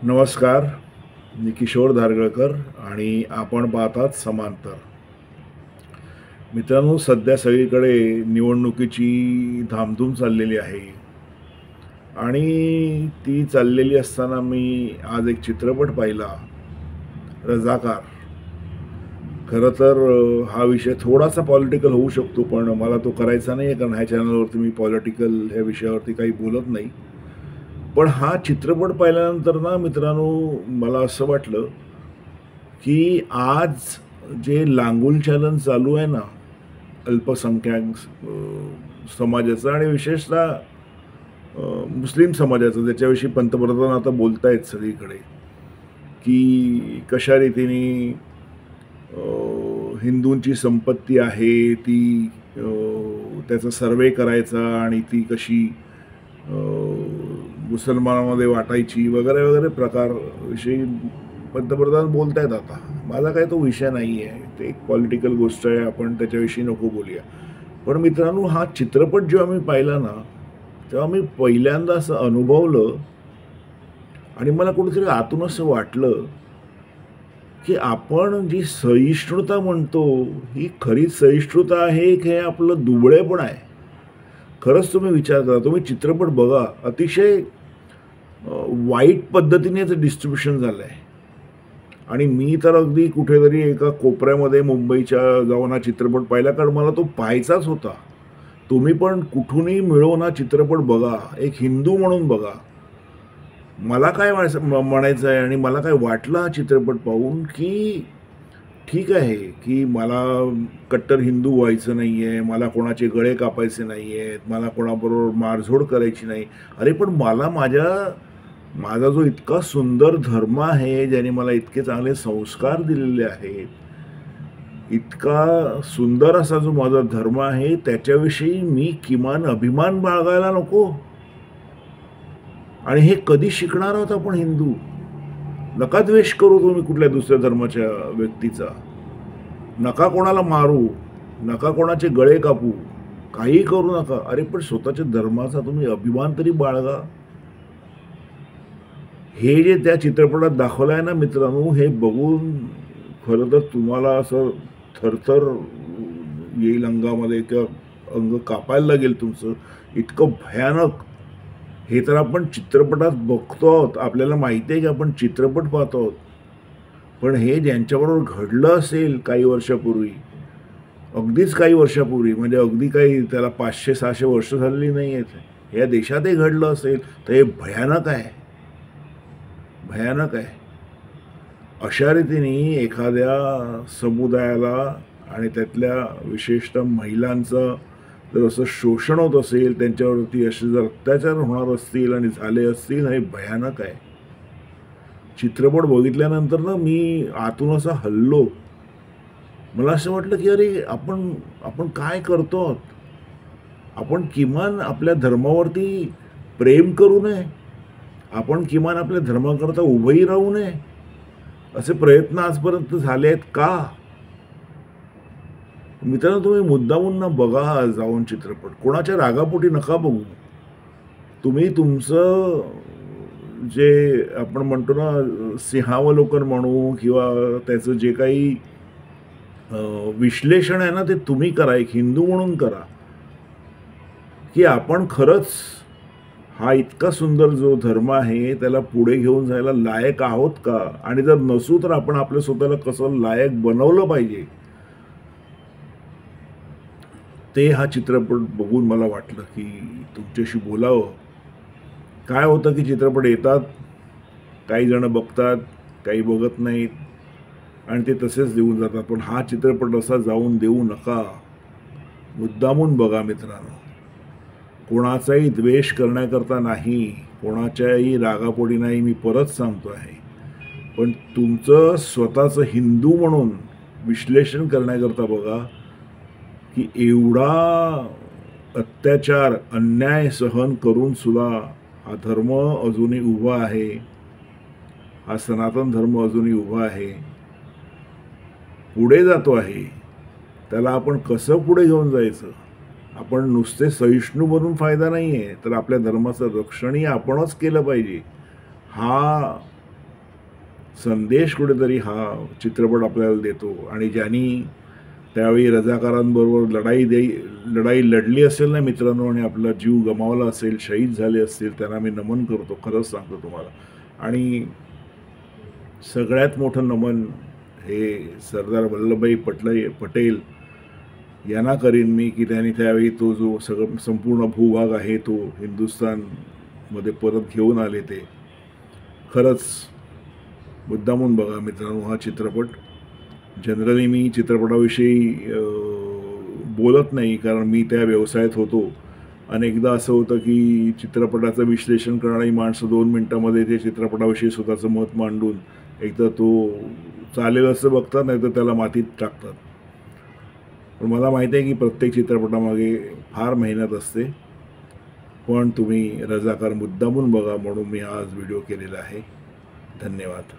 नमस्कार. मी किशोर धारगळकर आणि आपण पाहतात समांतर. मित्रांनो, सध्या सगळीकडे निवडणुकीची धामधूम चाललेली आहे आणि ती चाललेली असताना मी आज एक चित्रपट पाहिला, रजाकार. खरं तर हा विषय थोडासा पॉलिटिकल होऊ शकतो, पण मला तो करायचा नाही आहे, कारण ह्या चॅनलवरती मी पॉलिटिकल ह्या विषयावरती काही बोलत नाही. पण हा चित्रपट पाहिल्यानंतर ना मित्रांनो, मला असं वाटलं की आज जे लांगुलचलन चालू आहे ना, अल्पसंख्याक समाजाचं आणि विशेषतः मुस्लिम समाजाचं, त्याच्याविषयी पंतप्रधान आता बोलतायत सगळीकडे, की कशा रीतीने हिंदूंची संपत्ती आहे ती त्याचा सर्वे करायचा आणि ती कशी मुसलमानामध्ये वाटायची वगैरे वगैरे प्रकारविषयी पंतप्रधान बोलत आहेत. आता माझा काही तो विषय नाही आहे, ते एक पॉलिटिकल गोष्ट आहे, आपण त्याच्याविषयी नको बोलूया. पण मित्रांनो, हा चित्रपट जेव्हा मी पाहिला ना, तेव्हा मी पहिल्यांदा असं अनुभवलं आणि मला कुठेतरी आतून असं वाटलं की आपण जी सहिष्णुता म्हणतो, ही खरीच सहिष्णुता आहे की हे आपलं दुबळेपण आहे. खरंच तुम्ही विचार करा, तुम्ही चित्रपट बघा, अतिशय वाईट पद्धतीने याचं डिस्ट्रीब्युशन झालं आहे. आणि मी तर अगदी कुठेतरी एका कोपऱ्यामध्ये मुंबईच्या जाऊन हा चित्रपट पाहिला, कारण मला तो पाहायचाच होता. तुम्ही पण कुठूनही मिळवून हा चित्रपट बघा, एक हिंदू म्हणून बघा. मला काय म्हणायचं आहे आणि मला काय वाटलं हा चित्रपट पाहून, की ठीक आहे की मला कट्टर हिंदू व्हायचं नाही आहे, मला कोणाचे गळे कापायचे नाही आहेत, मला कोणाबरोबर मारझोड करायची नाही. अरे पण मला माझा जो इतका सुंदर धर्म आहे, ज्याने मला इतके चांगले संस्कार दिलेले आहेत, इतका सुंदर असा जो माझा धर्म आहे, त्याच्याविषयी मी किमान अभिमान बाळगायला नको? आणि हे कधी शिकणार आहोत आपण हिंदू? नका द्वेष करू तुम्ही कुठल्या दुसऱ्या धर्माच्या व्यक्तीचा, नका कोणाला मारू, नका कोणाचे गळे कापू, काही करू नका. अरे पण स्वतःच्या धर्माचा तुम्ही अभिमान तरी बाळगा. हे जे त्या चित्रपटात दाखवलं आहे ना मित्रांनो, हे बघून खरं तर तुम्हाला असं थरथर येईल अंगामध्ये, किंवा अंग कापायला लागेल तुमचं, इतकं भयानक. हे तर आपण चित्रपटात बघतो आहोत, आपल्याला माहिती आहे की आपण चित्रपट पाहतो आहोत, पण हे ज्यांच्याबरोबर घडलं असेल काही वर्षापूर्वी, अगदीच काही वर्षापूर्वी, म्हणजे अगदी काही त्याला 500-600 वर्ष झालेली नाही आहेत, या देशातही घडलं असेल तर हे भयानक आहे, भयानक आहे. अशा रीतीने एखाद्या समुदायाला आणि त्यातल्या विशेषतः महिलांचं जर असं शोषण होत असेल, त्यांच्यावरती असे जर अत्याचार होणार असतील आणि झाले असतील, हे भयानक आहे. चित्रपट बघितल्यानंतर ना मी आतून असा हललो. मला असं वाटलं की अरे आपण काय करतो आहोत? आपण किमान आपल्या धर्मावरती प्रेम करू नये, आपण किमान आपल्या धर्माकरता उभंही राहू नये, असे प्रयत्न आजपर्यंत झाले आहेत का? मित्रांनो, तुम्ही मुद्दामून ना बघा जाऊन चित्रपट, कोणाच्या रागापोटी नका बघू. तुम्ही तुमचं जे आपण म्हणतो ना सिंहावलोकन म्हणू, किंवा त्याचं जे काही विश्लेषण आहे ना, ते तुम्ही करा, एक हिंदू म्हणून करा, की आपण खरंच हा इतका सुंदर जो धर्म आहे त्याला पुढे घेऊन जायला लायक आहोत का? आणि जर नसू तर आपण आपल्या स्वतःला कसं लायक बनवलं पाहिजे, ते हा चित्रपट बघून मला वाटलं की तुमच्याशी बोलावं. काय होतं की चित्रपट येतात, काही जण बघतात, काही बघत नाहीत आणि ते तसेच देऊन जातात. पण हा चित्रपट असा जाऊन देऊ नका, मुद्दामून बघा मित्रांनो. कोणाचाही द्वेष करण्याकरता नाही, कोणाच्याही रागापोटी नाही, मी परत सांगतो आहे, पण तुमचं स्वतःचं हिंदू म्हणून विश्लेषण करण्याकरता बघा की एवढा अत्याचार, अन्याय सहन करून सुद्धा हा धर्म अजूनही उभा आहे, हा सनातन धर्म अजूनही उभा आहे, पुढे जातो आहे. त्याला आपण कसं पुढे घेऊन जायचं? आपण नुसते सहिष्णू बनून फायदा नाही आहे, तर आपल्या धर्माचं रक्षणही आपणच केलं पाहिजे. हा संदेश कुठेतरी हा चित्रपट आपल्याला देतो. आणि ज्यांनी त्यावेळी रजाकारांबरोबर लढाई लढली असेल ना मित्रांनो, आणि आपला जीव गमावला असेल, शहीद झाले असतील, त्यांना मी नमन करतो, खरंच सांगतो तुम्हाला. आणि सगळ्यात मोठं नमन हे सरदार वल्लभभाई पटेल यांना करीन मी, की त्यांनी त्यावेळी तो जो संपूर्ण भूभाग आहे तो हिंदुस्थानमध्ये परत घेऊन आले. ते खरंच मुद्दामून बघा मित्रांनो हा चित्रपट. जनरली मी चित्रपटाविषयी बोलत नाही, कारण मी त्या व्यवसायात होतो. अनेकदा असं होतं की चित्रपटाचं विश्लेषण करणारी माणसं 2 मिनिटामध्ये ते चित्रपटाविषयी स्वतःचं मत मांडून एकदा तो चालेल असं बघतात, नाही तर त्याला मातीत टाकतात. पण मला माहिती आहे की प्रत्येक चित्रपटामागे फार मेहनत असते. पण तुम्ही रजाकार मुद्दामून बघा म्हणून मी आज व्हिडिओ केलेला आहे. धन्यवाद.